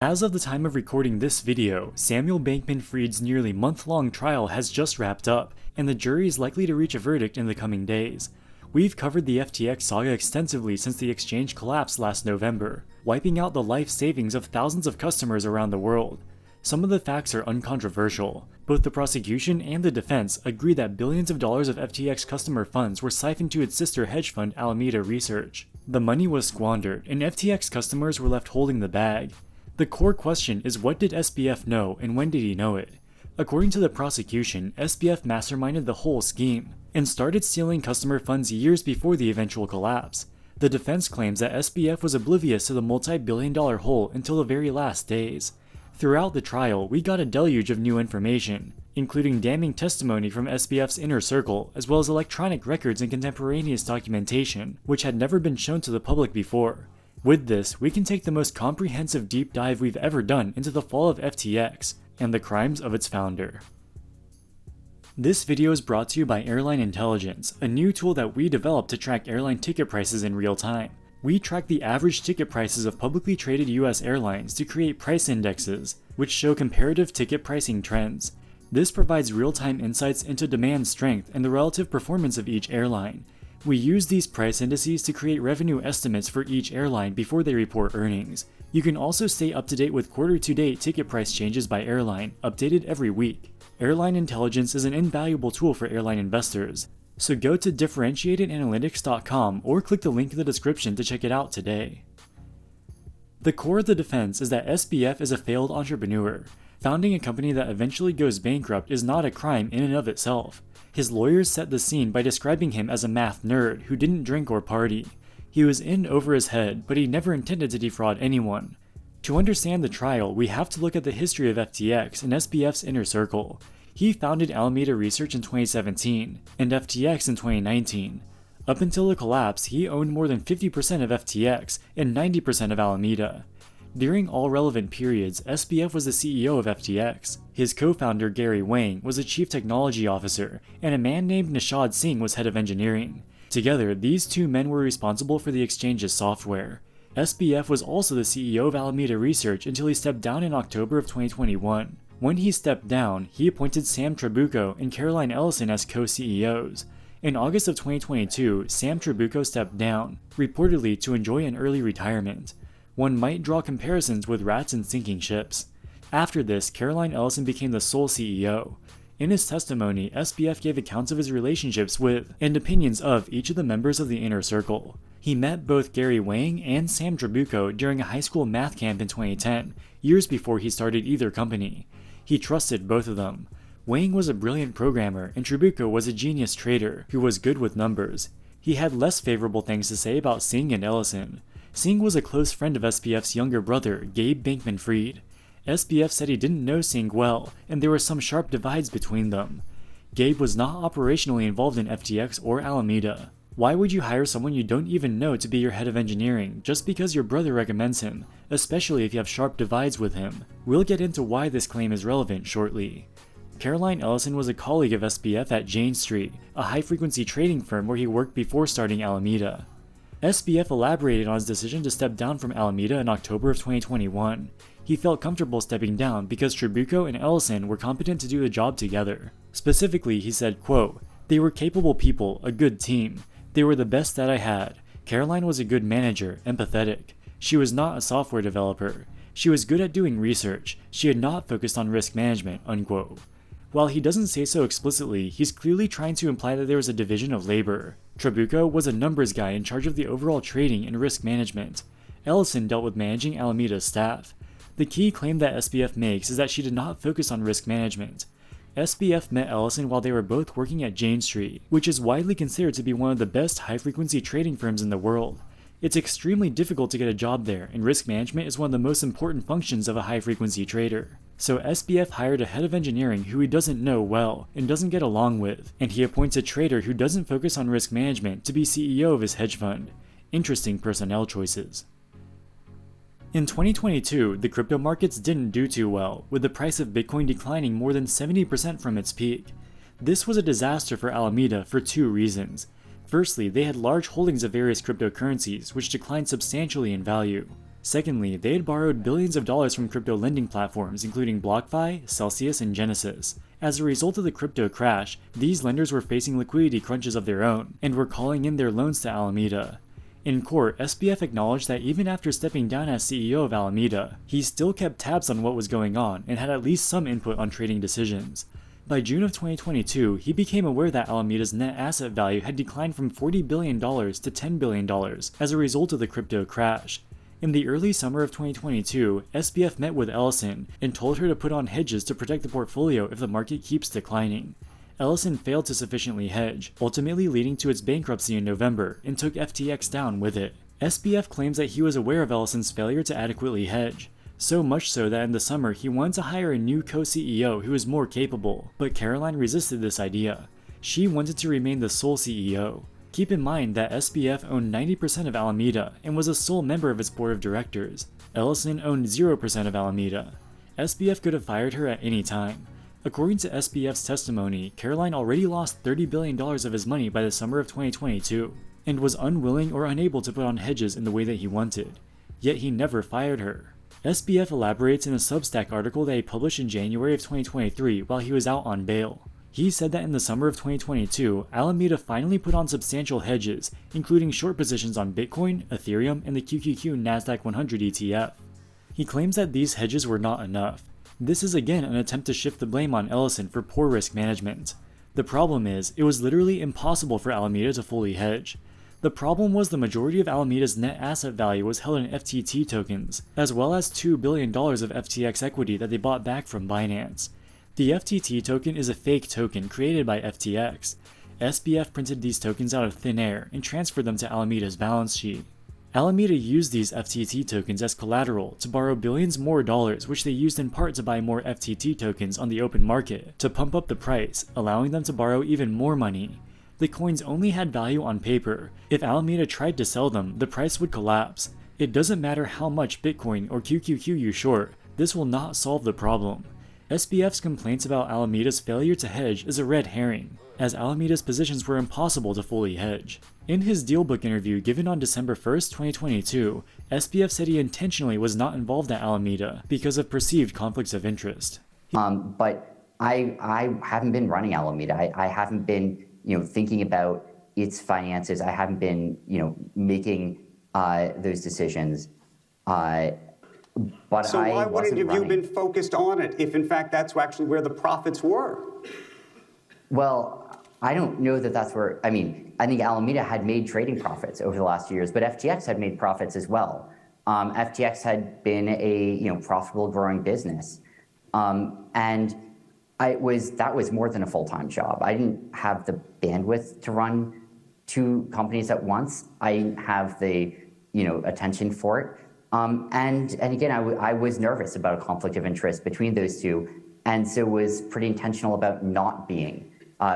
As of the time of recording this video, Sam Bankman Fried's nearly month-long trial has just wrapped up, and the jury is likely to reach a verdict in the coming days. We've covered the FTX saga extensively since the exchange collapsed last November, wiping out the life savings of thousands of customers around the world. Some of the facts are uncontroversial. Both the prosecution and the defense agree that billions of dollars of FTX customer funds were siphoned to its sister hedge fund Alameda Research. The money was squandered, and FTX customers were left holding the bag. The core question is, what did SBF know and when did he know it? According to the prosecution, SBF masterminded the whole scheme and started stealing customer funds years before the eventual collapse. The defense claims that SBF was oblivious to the multi-billion-dollar hole until the very last days. Throughout the trial, we got a deluge of new information, including damning testimony from SBF's inner circle, as well as electronic records and contemporaneous documentation, which had never been shown to the public before. With this, we can take the most comprehensive deep dive we've ever done into the fall of FTX and the crimes of its founder. This video is brought to you by Airline Intelligence, a new tool that we developed to track airline ticket prices in real time. We track the average ticket prices of publicly traded US airlines to create price indexes, which show comparative ticket pricing trends. This provides real-time insights into demand strength and the relative performance of each airline. We use these price indices to create revenue estimates for each airline before they report earnings. You can also stay up to date with quarter-to-date ticket price changes by airline, updated every week. Airline Intelligence is an invaluable tool for airline investors, so go to differentiatedanalytics.com or click the link in the description to check it out today. The core of the defense is that SBF is a failed entrepreneur. Founding a company that eventually goes bankrupt is not a crime in and of itself. His lawyers set the scene by describing him as a math nerd who didn't drink or party. He was in over his head, but he never intended to defraud anyone. To understand the trial, we have to look at the history of FTX and SBF's inner circle. He founded Alameda Research in 2017, and FTX in 2019. Up until the collapse, he owned more than 50% of FTX and 90% of Alameda. During all relevant periods, SBF was the CEO of FTX. His co-founder Gary Wang was a chief technology officer, and a man named Nishad Singh was head of engineering. Together, these two men were responsible for the exchange's software. SBF was also the CEO of Alameda Research until he stepped down in October of 2021. When he stepped down, he appointed Sam Trabucco and Caroline Ellison as co-CEOs. In August of 2022, Sam Trabucco stepped down, reportedly to enjoy an early retirement. One might draw comparisons with rats and sinking ships. After this, Caroline Ellison became the sole CEO. In his testimony, SBF gave accounts of his relationships with and opinions of each of the members of the inner circle. He met both Gary Wang and Sam Trabucco during a high school math camp in 2010, years before he started either company. He trusted both of them. Wang was a brilliant programmer, and Trabucco was a genius trader who was good with numbers. He had less favorable things to say about Singh and Ellison. Singh was a close friend of SBF's younger brother, Gabe Bankman Fried. SBF said he didn't know Singh well, and there were some sharp divides between them. Gabe was not operationally involved in FTX or Alameda. Why would you hire someone you don't even know to be your head of engineering just because your brother recommends him, especially if you have sharp divides with him? We'll get into why this claim is relevant shortly. Caroline Ellison was a colleague of SBF at Jane Street, a high-frequency trading firm where he worked before starting Alameda. SBF elaborated on his decision to step down from Alameda in October of 2021. He felt comfortable stepping down because Trabucco and Ellison were competent to do the job together. Specifically, he said, quote, "They were capable people, a good team. They were the best that I had. Caroline was a good manager, empathetic. She was not a software developer. She was good at doing research. She had not focused on risk management," unquote. While he doesn't say so explicitly, he's clearly trying to imply that there was a division of labor. Trabucco was a numbers guy in charge of the overall trading and risk management. Ellison dealt with managing Alameda's staff. The key claim that SBF makes is that she did not focus on risk management. SBF met Ellison while they were both working at Jane Street, which is widely considered to be one of the best high-frequency trading firms in the world. It's extremely difficult to get a job there, and risk management is one of the most important functions of a high-frequency trader. So SBF hired a head of engineering who he doesn't know well and doesn't get along with, and he appoints a trader who doesn't focus on risk management to be CEO of his hedge fund. Interesting personnel choices. In 2022, the crypto markets didn't do too well, with the price of Bitcoin declining more than 70% from its peak. This was a disaster for Alameda for two reasons. Firstly, they had large holdings of various cryptocurrencies, which declined substantially in value. Secondly, they had borrowed billions of dollars from crypto lending platforms including BlockFi, Celsius, and Genesis. As a result of the crypto crash, these lenders were facing liquidity crunches of their own and were calling in their loans to Alameda. In court, SBF acknowledged that even after stepping down as CEO of Alameda, he still kept tabs on what was going on and had at least some input on trading decisions. By June of 2022, he became aware that Alameda's net asset value had declined from $40 billion to $10 billion as a result of the crypto crash. In the early summer of 2022, SBF met with Ellison and told her to put on hedges to protect the portfolio if the market keeps declining. Ellison failed to sufficiently hedge, ultimately leading to its bankruptcy in November, and took FTX down with it. SBF claims that he was aware of Ellison's failure to adequately hedge, so much so that in the summer he wanted to hire a new co-CEO who was more capable, but Caroline resisted this idea. She wanted to remain the sole CEO. Keep in mind that SBF owned 90% of Alameda and was a sole member of its board of directors. Ellison owned 0% of Alameda. SBF could have fired her at any time. According to SBF's testimony, Caroline already lost $30 billion of his money by the summer of 2022, and was unwilling or unable to put on hedges in the way that he wanted. Yet he never fired her. SBF elaborates in a Substack article that he published in January of 2023 while he was out on bail. He said that in the summer of 2022, Alameda finally put on substantial hedges, including short positions on Bitcoin, Ethereum, and the QQQ Nasdaq 100 ETF. He claims that these hedges were not enough. This is again an attempt to shift the blame on Ellison for poor risk management. The problem is, it was literally impossible for Alameda to fully hedge. The problem was the majority of Alameda's net asset value was held in FTT tokens, as well as $2 billion of FTX equity that they bought back from Binance. The FTT token is a fake token created by FTX. SBF printed these tokens out of thin air and transferred them to Alameda's balance sheet. Alameda used these FTT tokens as collateral to borrow billions more dollars, which they used in part to buy more FTT tokens on the open market to pump up the price, allowing them to borrow even more money. The coins only had value on paper. If Alameda tried to sell them, the price would collapse. It doesn't matter how much Bitcoin or QQQ you short, this will not solve the problem. SBF's complaints about Alameda's failure to hedge is a red herring, as Alameda's positions were impossible to fully hedge. In his Dealbook interview given on December 1st, 2022, SBF said he intentionally was not involved at Alameda because of perceived conflicts of interest. But I haven't been running Alameda. I haven't been, thinking about its finances. I haven't been, making those decisions. But so why wouldn't you have been focused on it if, in fact, that's actually where the profits were? Well, I don't know that that's where. I think Alameda had made trading profits over the last years, but FTX had made profits as well. FTX had been a profitable, growing business, and that was more than a full-time job. I didn't have the bandwidth to run two companies at once. I didn't have the attention for it. And again, I was nervous about a conflict of interest between those two, and so was pretty intentional about not being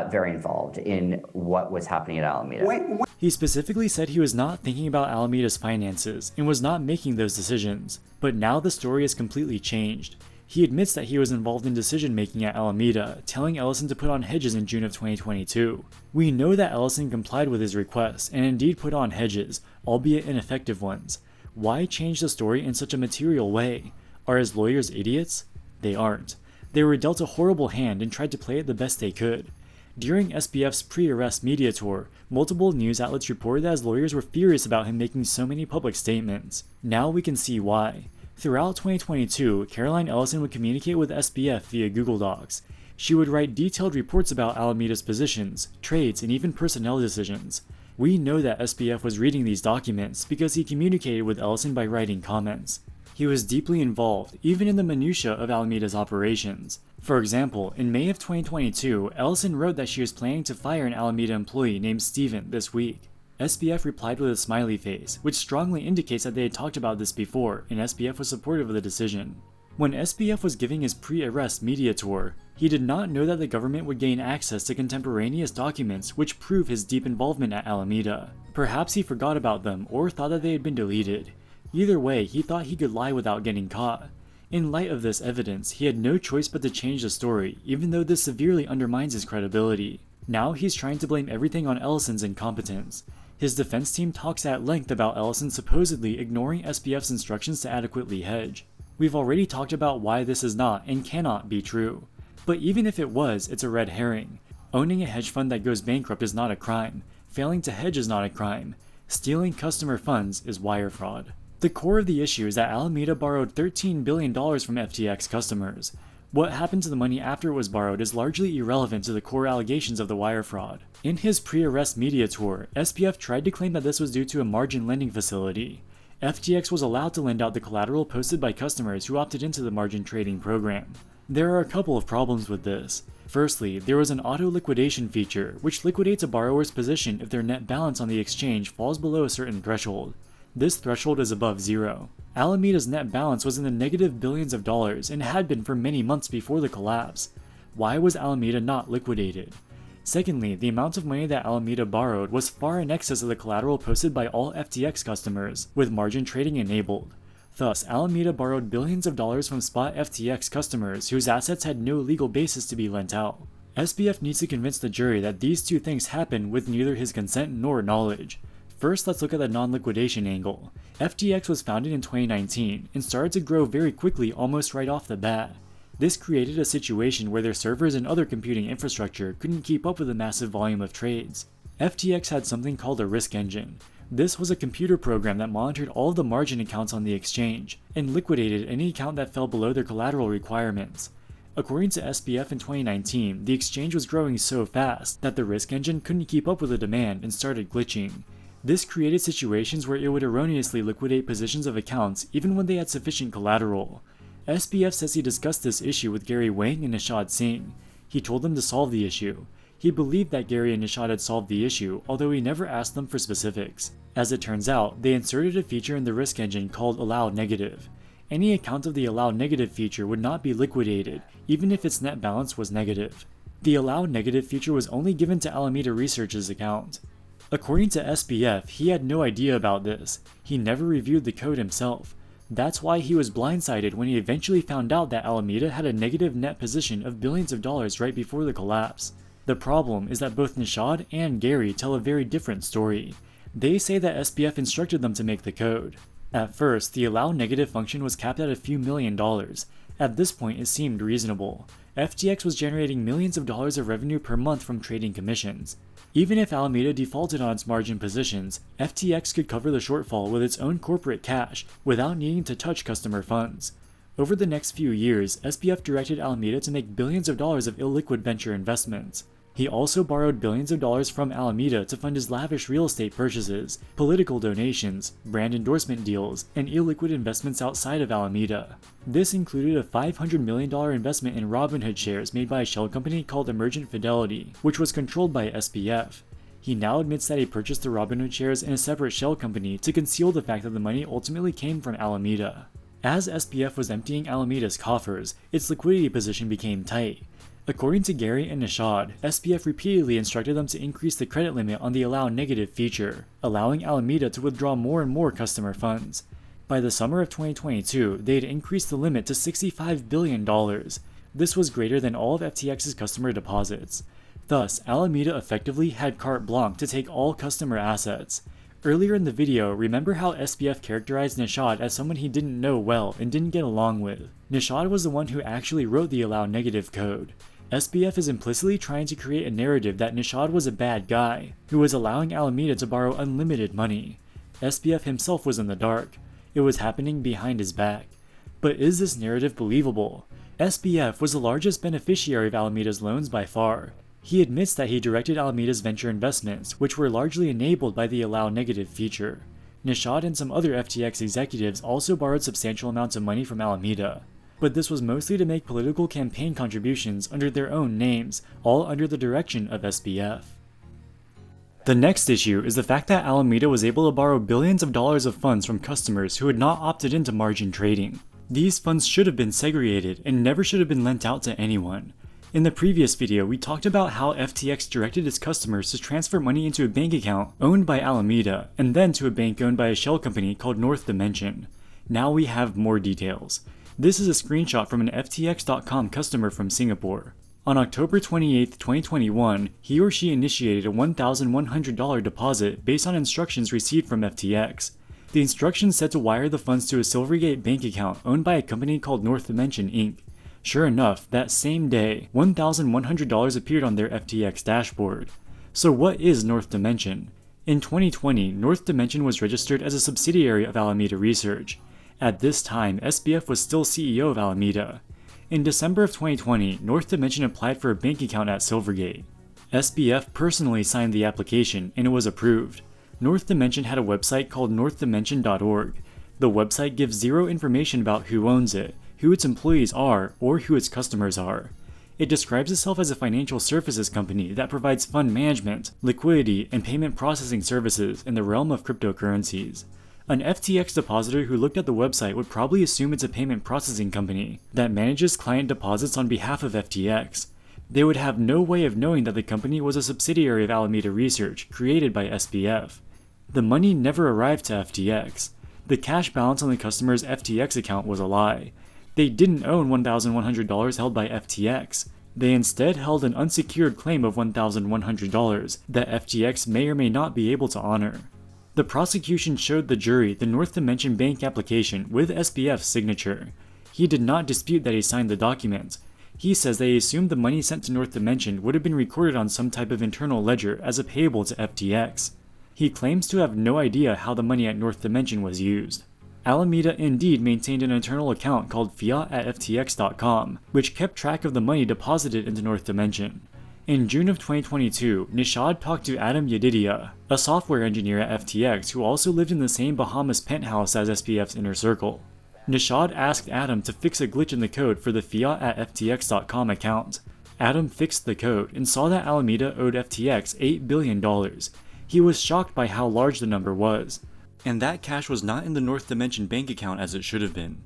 very involved in what was happening at Alameda. He specifically said he was not thinking about Alameda's finances and was not making those decisions, but now the story has completely changed. He admits that he was involved in decision-making at Alameda, telling Ellison to put on hedges in June of 2022. We know that Ellison complied with his requests and indeed put on hedges, albeit ineffective ones. Why change the story in such a material way? Are his lawyers idiots? They aren't. They were dealt a horrible hand and tried to play it the best they could. During SBF's pre-arrest media tour, multiple news outlets reported that his lawyers were furious about him making so many public statements. Now we can see why. Throughout 2022, Caroline Ellison would communicate with SBF via Google Docs. She would write detailed reports about Alameda's positions, trades, and even personnel decisions. We know that SBF was reading these documents because he communicated with Ellison by writing comments. He was deeply involved, even in the minutiae of Alameda's operations. For example, in May of 2022, Ellison wrote that she was planning to fire an Alameda employee named Steven this week. SBF replied with a smiley face, which strongly indicates that they had talked about this before, and SBF was supportive of the decision. When SBF was giving his pre-arrest media tour, he did not know that the government would gain access to contemporaneous documents which prove his deep involvement at Alameda. Perhaps he forgot about them or thought that they had been deleted. Either way, he thought he could lie without getting caught. In light of this evidence, he had no choice but to change the story, even though this severely undermines his credibility. Now he's trying to blame everything on Ellison's incompetence. His defense team talks at length about Ellison supposedly ignoring SBF's instructions to adequately hedge. We've already talked about why this is not and cannot be true. But even if it was, it's a red herring. Owning a hedge fund that goes bankrupt is not a crime. Failing to hedge is not a crime. Stealing customer funds is wire fraud. The core of the issue is that Alameda borrowed $13 billion from FTX customers. What happened to the money after it was borrowed is largely irrelevant to the core allegations of the wire fraud. In his pre-arrest media tour, SBF tried to claim that this was due to a margin lending facility. FTX was allowed to lend out the collateral posted by customers who opted into the margin trading program. There are a couple of problems with this. Firstly, there was an auto-liquidation feature, which liquidates a borrower's position if their net balance on the exchange falls below a certain threshold. This threshold is above zero. Alameda's net balance was in the negative billions of dollars and had been for many months before the collapse. Why was Alameda not liquidated? Secondly, the amount of money that Alameda borrowed was far in excess of the collateral posted by all FTX customers, with margin trading enabled. Thus, Alameda borrowed billions of dollars from spot FTX customers whose assets had no legal basis to be lent out. SBF needs to convince the jury that these two things happened with neither his consent nor knowledge. First, let's look at the non-liquidation angle. FTX was founded in 2019 and started to grow very quickly almost right off the bat. This created a situation where their servers and other computing infrastructure couldn't keep up with the massive volume of trades. FTX had something called a risk engine. This was a computer program that monitored all of the margin accounts on the exchange and liquidated any account that fell below their collateral requirements. According to SBF in 2019, the exchange was growing so fast that the risk engine couldn't keep up with the demand and started glitching. This created situations where it would erroneously liquidate positions of accounts even when they had sufficient collateral. SBF says he discussed this issue with Gary Wang and Nishad Singh. He told them to solve the issue. He believed that Gary and Nishad had solved the issue, although he never asked them for specifics. As it turns out, they inserted a feature in the risk engine called Allow Negative. Any account of the Allow Negative feature would not be liquidated, even if its net balance was negative. The Allow Negative feature was only given to Alameda Research's account. According to SBF, he had no idea about this. He never reviewed the code himself. That's why he was blindsided when he eventually found out that Alameda had a negative net position of billions of dollars right before the collapse. The problem is that both Nishad and Gary tell a very different story. They say that SBF instructed them to make the code. At first, the allow negative function was capped at a few $1 million. At this point, it seemed reasonable. FTX was generating millions of dollars of revenue per month from trading commissions. Even if Alameda defaulted on its margin positions, FTX could cover the shortfall with its own corporate cash without needing to touch customer funds. Over the next few years, SBF directed Alameda to make billions of dollars of illiquid venture investments. He also borrowed billions of dollars from Alameda to fund his lavish real estate purchases, political donations, brand endorsement deals, and illiquid investments outside of Alameda. This included a $500 million investment in Robinhood shares made by a shell company called Emergent Fidelity, which was controlled by SBF. He now admits that he purchased the Robinhood shares in a separate shell company to conceal the fact that the money ultimately came from Alameda. As SBF was emptying Alameda's coffers, its liquidity position became tight. According to Gary and Nishad, SBF repeatedly instructed them to increase the credit limit on the Allow Negative feature, allowing Alameda to withdraw more and more customer funds. By the summer of 2022, they had increased the limit to $65 billion. This was greater than all of FTX's customer deposits. Thus, Alameda effectively had carte blanche to take all customer assets. Earlier in the video, remember how SBF characterized Nishad as someone he didn't know well and didn't get along with. Nishad was the one who actually wrote the Allow Negative code. SBF is implicitly trying to create a narrative that Nishad was a bad guy, who was allowing Alameda to borrow unlimited money. SBF himself was in the dark. It was happening behind his back. But is this narrative believable? SBF was the largest beneficiary of Alameda's loans by far. He admits that he directed Alameda's venture investments, which were largely enabled by the Allow Negative feature. Nishad and some other FTX executives also borrowed substantial amounts of money from Alameda. But this was mostly to make political campaign contributions under their own names, all under the direction of SBF. The next issue is the fact that Alameda was able to borrow billions of dollars of funds from customers who had not opted into margin trading. These funds should have been segregated and never should have been lent out to anyone. In the previous video, we talked about how FTX directed its customers to transfer money into a bank account owned by Alameda and then to a bank owned by a shell company called North Dimension. Now we have more details. This is a screenshot from an FTX.com customer from Singapore. On October 28, 2021, he or she initiated a $1,100 deposit based on instructions received from FTX. The instructions said to wire the funds to a Silvergate bank account owned by a company called North Dimension Inc. Sure enough, that same day, $1,100 appeared on their FTX dashboard. So what is North Dimension? In 2020, North Dimension was registered as a subsidiary of Alameda Research. At this time, SBF was still CEO of Alameda. In December of 2020, North Dimension applied for a bank account at Silvergate. SBF personally signed the application, and it was approved. North Dimension had a website called northdimension.org. The website gives zero information about who owns it, who its employees are, or who its customers are. It describes itself as a financial services company that provides fund management, liquidity, and payment processing services in the realm of cryptocurrencies. An FTX depositor who looked at the website would probably assume it's a payment processing company that manages client deposits on behalf of FTX. They would have no way of knowing that the company was a subsidiary of Alameda Research, created by SBF. The money never arrived to FTX. The cash balance on the customer's FTX account was a lie. They didn't own $1,100 held by FTX. They instead held an unsecured claim of $1,100 that FTX may or may not be able to honor. The prosecution showed the jury the North Dimension Bank application with SBF's signature. He did not dispute that he signed the document. He says they assumed the money sent to North Dimension would have been recorded on some type of internal ledger as a payable to FTX. He claims to have no idea how the money at North Dimension was used. Alameda indeed maintained an internal account called fiat@ftx.com, which kept track of the money deposited into North Dimension. In June of 2022, Nishad talked to Adam Yedidia, a software engineer at FTX who also lived in the same Bahamas penthouse as SBF's inner circle. Nishad asked Adam to fix a glitch in the code for the fiat@ftx.com account. Adam fixed the code and saw that Alameda owed FTX $8 billion. He was shocked by how large the number was. And that cash was not in the North Dimension bank account as it should have been.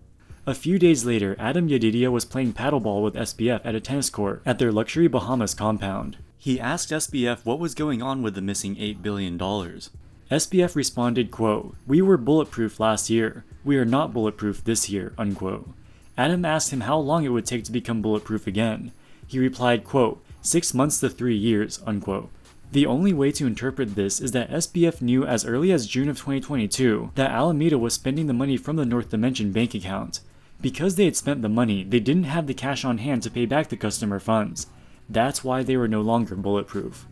A few days later, Adam Yedidia was playing paddleball with SBF at a tennis court at their luxury Bahamas compound. He asked SBF what was going on with the missing $8 billion. SBF responded, quote, "We were bulletproof last year. We are not bulletproof this year," unquote. Adam asked him how long it would take to become bulletproof again. He replied, quote, 6 months to 3 years, unquote. The only way to interpret this is that SBF knew as early as June of 2022 that Alameda was spending the money from the North Dimension bank account. Because they had spent the money, they didn't have the cash on hand to pay back the customer funds. That's why they were no longer bulletproof.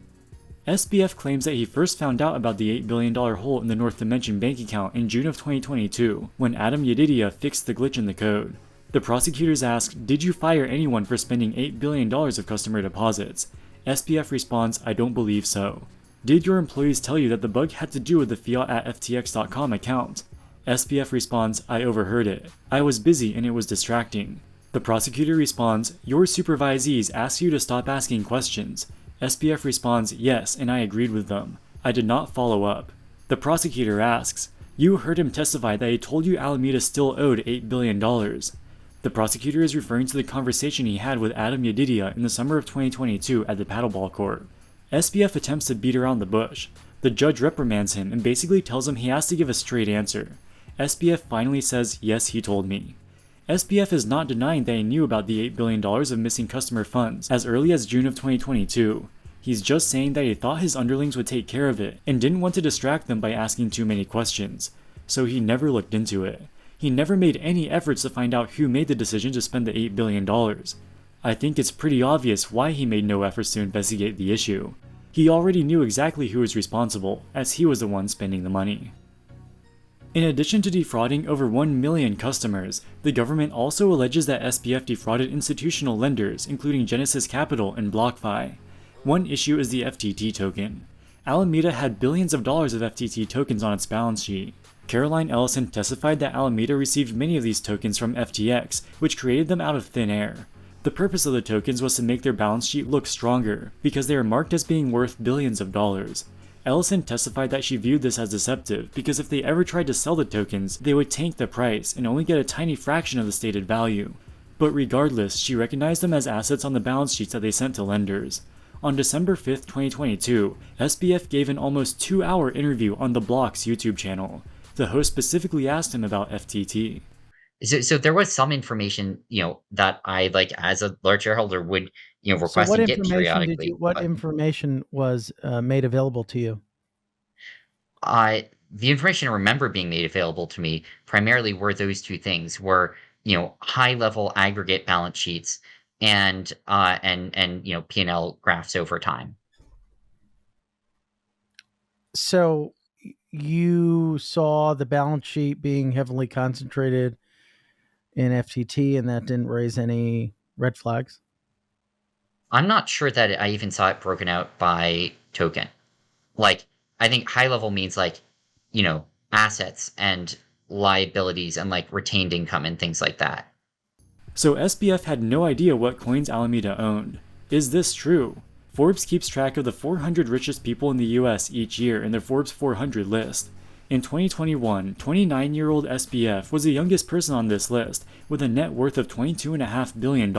SBF claims that he first found out about the $8 billion hole in the North Dimension bank account in June of 2022, when Adam Yedidia fixed the glitch in the code. The prosecutors asked, "Did you fire anyone for spending $8 billion of customer deposits?" SBF responds, "I don't believe so." "Did your employees tell you that the bug had to do with the fiat@ftx.com account?" SBF responds, "I overheard it. I was busy and it was distracting." The prosecutor responds, "Your supervisees asked you to stop asking questions." SBF responds, "Yes, and I agreed with them. I did not follow up." The prosecutor asks, "You heard him testify that he told you Alameda still owed $8 billion. The prosecutor is referring to the conversation he had with Adam Yedidia in the summer of 2022 at the paddleball court. SBF attempts to beat around the bush. The judge reprimands him and basically tells him he has to give a straight answer. SBF finally says, "Yes, he told me." SBF is not denying that he knew about the $8 billion of missing customer funds as early as June of 2022. He's just saying that he thought his underlings would take care of it and didn't want to distract them by asking too many questions. So he never looked into it. He never made any efforts to find out who made the decision to spend the $8 billion. I think it's pretty obvious why he made no efforts to investigate the issue. He already knew exactly who was responsible, as he was the one spending the money. In addition to defrauding over 1 million customers, the government also alleges that SBF defrauded institutional lenders, including Genesis Capital and BlockFi. One issue is the FTT token. Alameda had billions of dollars of FTT tokens on its balance sheet. Caroline Ellison testified that Alameda received many of these tokens from FTX, which created them out of thin air. The purpose of the tokens was to make their balance sheet look stronger, because they are marked as being worth billions of dollars. Ellison testified that she viewed this as deceptive because if they ever tried to sell the tokens, they would tank the price and only get a tiny fraction of the stated value. But regardless, she recognized them as assets on the balance sheets that they sent to lenders. On December 5, 2022, SBF gave an almost 2-hour interview on The Block's YouTube channel. The host specifically asked him about FTT. So there was some information, that I, like, as a large shareholder would, So request and get periodically. what But information was made available to you? the information I remember being made available to me primarily were those two things, were, high level aggregate balance sheets and P&L graphs over time. So you saw the balance sheet being heavily concentrated in FTT, and that didn't raise any red flags? I'm not sure that I even saw it broken out by token. Like, I think high level means, like, assets and liabilities and, like, retained income and things like that. So SBF had no idea what coins Alameda owned. Is this true? Forbes keeps track of the 400 richest people in the US each year in their Forbes 400 list. In 2021, 29-year-old SBF was the youngest person on this list, with a net worth of $22.5 billion.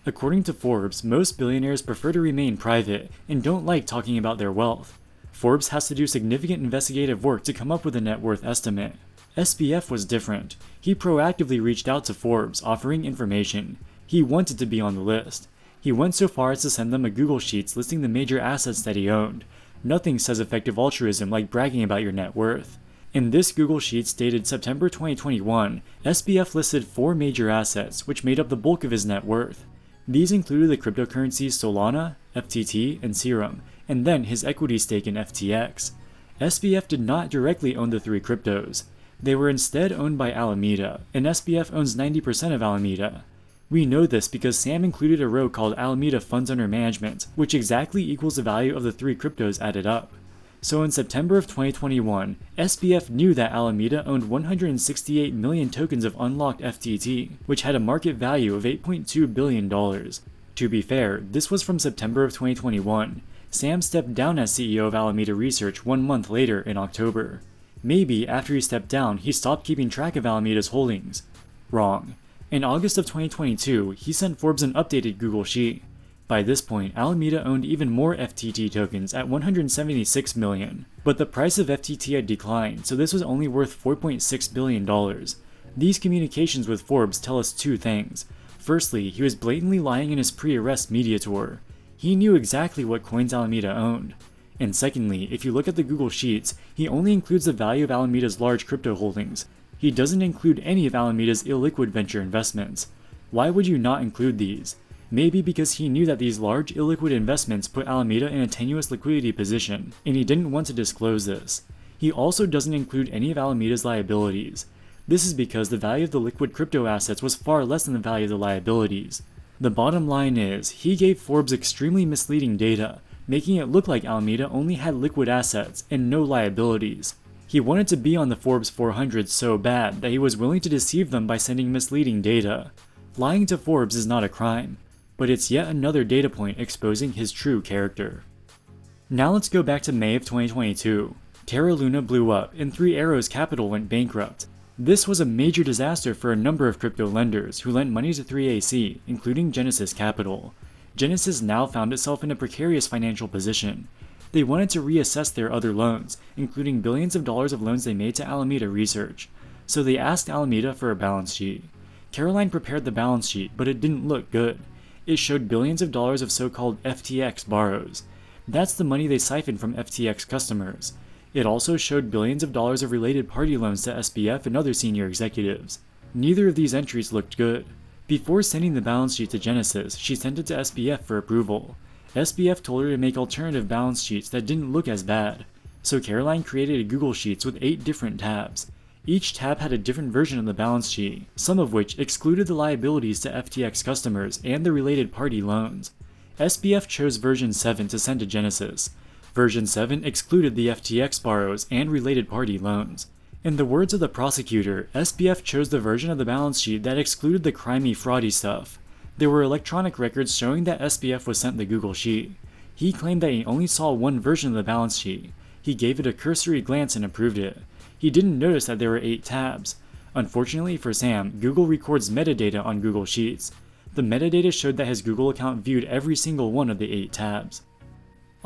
According to Forbes, most billionaires prefer to remain private and don't like talking about their wealth. Forbes has to do significant investigative work to come up with a net worth estimate. SBF was different. He proactively reached out to Forbes, offering information. He wanted to be on the list. He went so far as to send them a Google Sheets listing the major assets that he owned. Nothing says effective altruism like bragging about your net worth. In this Google Sheets dated September 2021, SBF listed 4 major assets, which made up the bulk of his net worth. These included the cryptocurrencies Solana, FTT, and Serum, and then his equity stake in FTX. SBF did not directly own the 3 cryptos. They were instead owned by Alameda, and SBF owns 90% of Alameda. We know this because Sam included a row called Alameda Funds Under Management, which exactly equals the value of the 3 cryptos added up. So in September of 2021, SBF knew that Alameda owned 168 million tokens of unlocked FTT, which had a market value of $8.2 billion. To be fair, this was from September of 2021. Sam stepped down as CEO of Alameda Research 1 month later in October. Maybe after he stepped down, he stopped keeping track of Alameda's holdings. Wrong. In August of 2022, he sent Forbes an updated Google Sheet. By this point, Alameda owned even more FTT tokens at 176 million, but the price of FTT had declined, so this was only worth $4.6 billion. These communications with Forbes tell us 2 things. Firstly, he was blatantly lying in his pre-arrest media tour. He knew exactly what coins Alameda owned. And secondly, if you look at the Google Sheets, he only includes the value of Alameda's large crypto holdings. He doesn't include any of Alameda's illiquid venture investments. Why would you not include these? Maybe because he knew that these large illiquid investments put Alameda in a tenuous liquidity position, and he didn't want to disclose this. He also doesn't include any of Alameda's liabilities. This is because the value of the liquid crypto assets was far less than the value of the liabilities. The bottom line is, he gave Forbes extremely misleading data, making it look like Alameda only had liquid assets and no liabilities. He wanted to be on the Forbes 400 so bad that he was willing to deceive them by sending misleading data. Lying to Forbes is not a crime, but it's yet another data point exposing his true character. Now let's go back to May of 2022. Terra Luna blew up and 3 Arrows Capital went bankrupt. This was a major disaster for a number of crypto lenders who lent money to 3AC, including Genesis Capital. Genesis now found itself in a precarious financial position. They wanted to reassess their other loans, including billions of dollars of loans they made to Alameda Research. So they asked Alameda for a balance sheet. Caroline prepared the balance sheet, but it didn't look good. It showed billions of dollars of so-called FTX borrows. That's the money they siphoned from FTX customers. It also showed billions of dollars of related party loans to SBF and other senior executives. Neither of these entries looked good. Before sending the balance sheet to Genesis, she sent it to SBF for approval. SBF told her to make alternative balance sheets that didn't look as bad. So Caroline created a Google Sheets with 8 different tabs. Each tab had a different version of the balance sheet, some of which excluded the liabilities to FTX customers and the related party loans. SBF chose version 7 to send to Genesis. Version 7 excluded the FTX borrows and related party loans. In the words of the prosecutor, SBF chose the version of the balance sheet that excluded the crimey, fraudy stuff. There were electronic records showing that SBF was sent the Google Sheet. He claimed that he only saw one version of the balance sheet. He gave it a cursory glance and approved it. He didn't notice that there were 8 tabs. Unfortunately for Sam, Google records metadata on Google Sheets. The metadata showed that his Google account viewed every single one of the 8 tabs.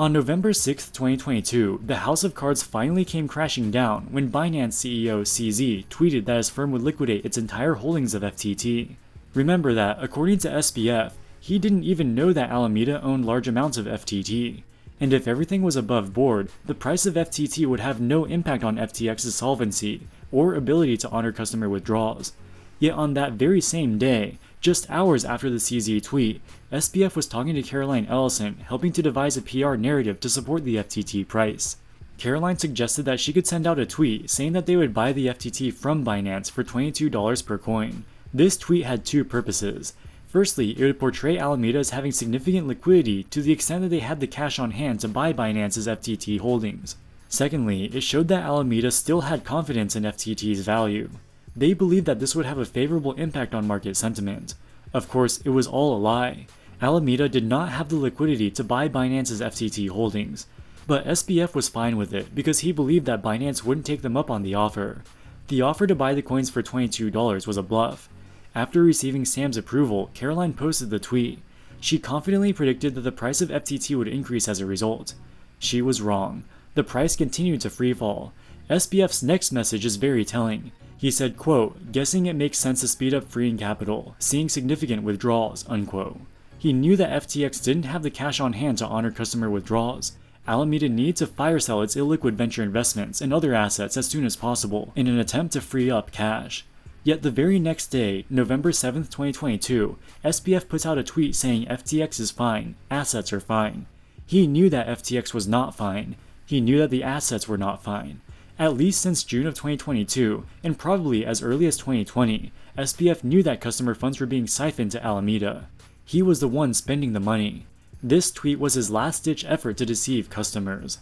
On November 6, 2022, the house of cards finally came crashing down when Binance CEO CZ tweeted that his firm would liquidate its entire holdings of FTT. Remember that, according to SBF, he didn't even know that Alameda owned large amounts of FTT. And if everything was above board, the price of FTT would have no impact on FTX's solvency or ability to honor customer withdrawals. Yet on that very same day, just hours after the CZ tweet, SBF was talking to Caroline Ellison, helping to devise a PR narrative to support the FTT price. Caroline suggested that she could send out a tweet saying that they would buy the FTT from Binance for $22 per coin. This tweet had two purposes. Firstly, it would portray Alameda as having significant liquidity to the extent that they had the cash on hand to buy Binance's FTT holdings. Secondly, it showed that Alameda still had confidence in FTT's value. They believed that this would have a favorable impact on market sentiment. Of course, it was all a lie. Alameda did not have the liquidity to buy Binance's FTT holdings, but SBF was fine with it because he believed that Binance wouldn't take them up on the offer. The offer to buy the coins for $22 was a bluff. After receiving Sam's approval, Caroline posted the tweet. She confidently predicted that the price of FTT would increase as a result. She was wrong. The price continued to freefall. SBF's next message is very telling. He said, quote, "Guessing it makes sense to speed up freeing capital, seeing significant withdrawals," unquote. He knew that FTX didn't have the cash on hand to honor customer withdrawals. Alameda needed to fire sell its illiquid venture investments and other assets as soon as possible in an attempt to free up cash. Yet the very next day, November 7, 2022, SBF puts out a tweet saying FTX is fine, assets are fine. He knew that FTX was not fine. He knew that the assets were not fine. At least since June of 2022, and probably as early as 2020, SBF knew that customer funds were being siphoned to Alameda. He was the one spending the money. This tweet was his last-ditch effort to deceive customers.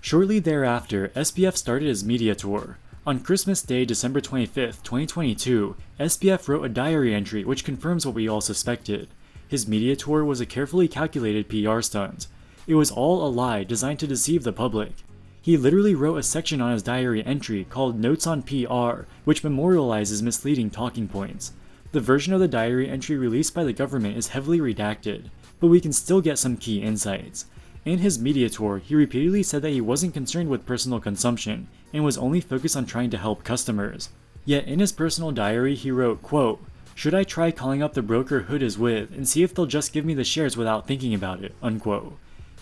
Shortly thereafter, SBF started his media tour. On Christmas Day, December 25, 2022, SBF wrote a diary entry which confirms what we all suspected. His media tour was a carefully calculated PR stunt. It was all a lie designed to deceive the public. He literally wrote a section on his diary entry called Notes on PR, which memorializes misleading talking points. The version of the diary entry released by the government is heavily redacted, but we can still get some key insights. In his media tour, he repeatedly said that he wasn't concerned with personal consumption and was only focused on trying to help customers. Yet in his personal diary, he wrote, quote, "Should I try calling up the broker Hood is with and see if they'll just give me the shares without thinking about it," unquote.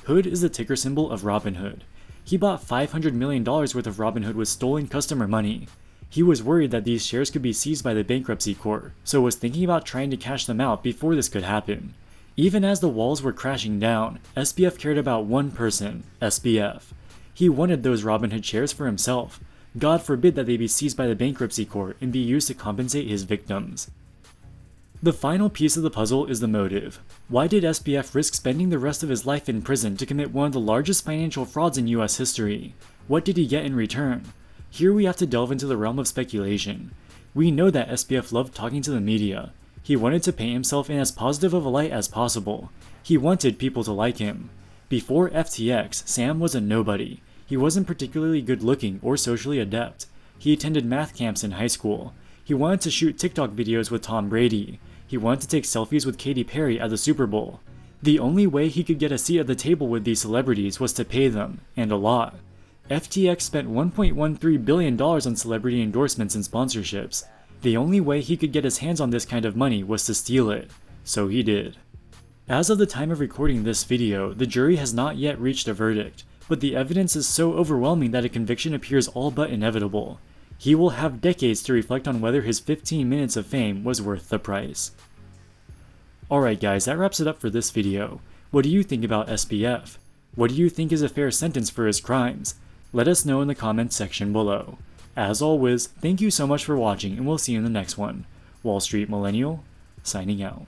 Hood is the ticker symbol of Robinhood. He bought $500 million worth of Robinhood with stolen customer money. He was worried that these shares could be seized by the bankruptcy court, so was thinking about trying to cash them out before this could happen. Even as the walls were crashing down, SBF cared about one person, SBF. He wanted those Robinhood shares for himself. God forbid that they be seized by the bankruptcy court and be used to compensate his victims. The final piece of the puzzle is the motive. Why did SBF risk spending the rest of his life in prison to commit one of the largest financial frauds in US history? What did he get in return? Here we have to delve into the realm of speculation. We know that SBF loved talking to the media. He wanted to paint himself in as positive of a light as possible. He wanted people to like him. Before FTX, Sam was a nobody. He wasn't particularly good looking or socially adept. He attended math camps in high school. He wanted to shoot TikTok videos with Tom Brady. He wanted to take selfies with Katy Perry at the Super Bowl. The only way he could get a seat at the table with these celebrities was to pay them, and a lot. FTX spent $1.13 billion on celebrity endorsements and sponsorships. The only way he could get his hands on this kind of money was to steal it. So he did. As of the time of recording this video, the jury has not yet reached a verdict, but the evidence is so overwhelming that a conviction appears all but inevitable. He will have decades to reflect on whether his 15 minutes of fame was worth the price. Alright guys, that wraps it up for this video. What do you think about SBF? What do you think is a fair sentence for his crimes? Let us know in the comments section below. As always, thank you so much for watching and we'll see you in the next one. Wall Street Millennial, signing out.